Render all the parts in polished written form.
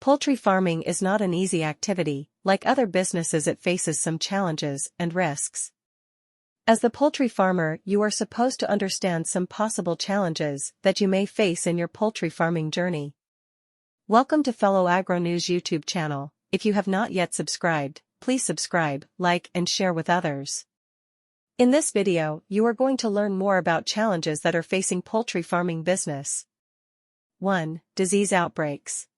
Poultry farming is not an easy activity. Like other businesses, it faces some challenges and risks. As the poultry farmer, you are supposed to understand some possible challenges that you may face in your poultry farming journey. Welcome to Fellow Agro News YouTube channel. If you have not yet subscribed, please subscribe, like, and share with others. In this video, you are going to learn more about challenges that are facing poultry farming business. 1. Disease outbreaks.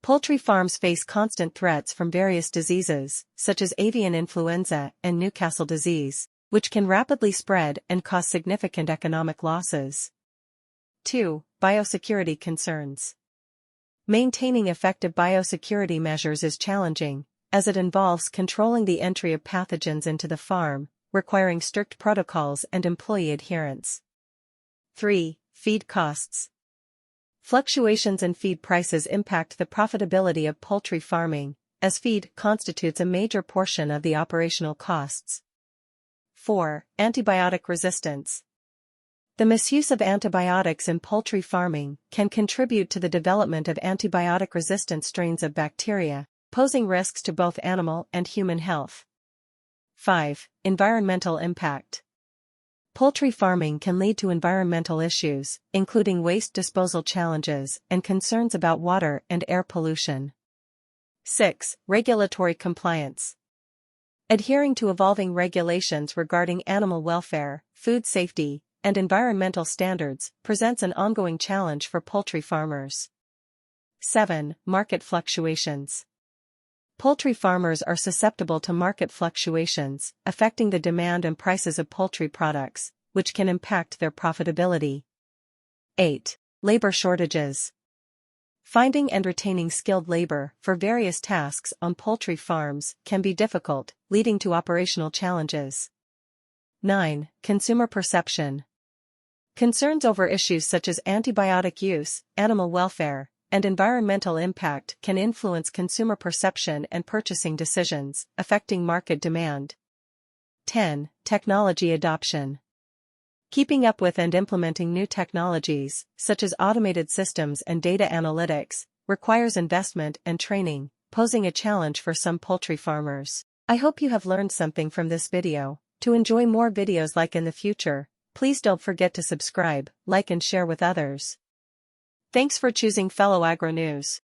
Poultry farms face constant threats from various diseases, such as avian influenza and Newcastle disease, which can rapidly spread and cause significant economic losses. 2. Biosecurity concerns. Maintaining effective biosecurity measures is challenging, as it involves controlling the entry of pathogens into the farm, requiring strict protocols and employee adherence. 3. Feed costs. Fluctuations in feed prices impact the profitability of poultry farming, as feed constitutes a major portion of the operational costs. 4. Antibiotic resistance. The misuse of antibiotics in poultry farming can contribute to the development of antibiotic-resistant strains of bacteria, posing risks to both animal and human health. 5. Environmental impact. Poultry farming can lead to environmental issues, including waste disposal challenges and concerns about water and air pollution. 6. Regulatory compliance. Adhering to evolving regulations regarding animal welfare, food safety, and environmental standards presents an ongoing challenge for poultry farmers. 7. Market fluctuations. Poultry farmers are susceptible to market fluctuations, affecting the demand and prices of poultry products, which can impact their profitability. 8. Labor shortages. Finding and retaining skilled labor for various tasks on poultry farms can be difficult, leading to operational challenges. 9. Consumer perception. Concerns over issues such as antibiotic use, animal welfare, and environmental impact can influence consumer perception and purchasing decisions, affecting market demand. 10. Technology adoption. Keeping up with and implementing new technologies, such as automated systems and data analytics, requires investment and training, posing a challenge for some poultry farmers. I hope you have learned something from this video. To enjoy more videos like in the future, please don't forget to subscribe, like and share with others. Thanks for choosing Fellow Agro News.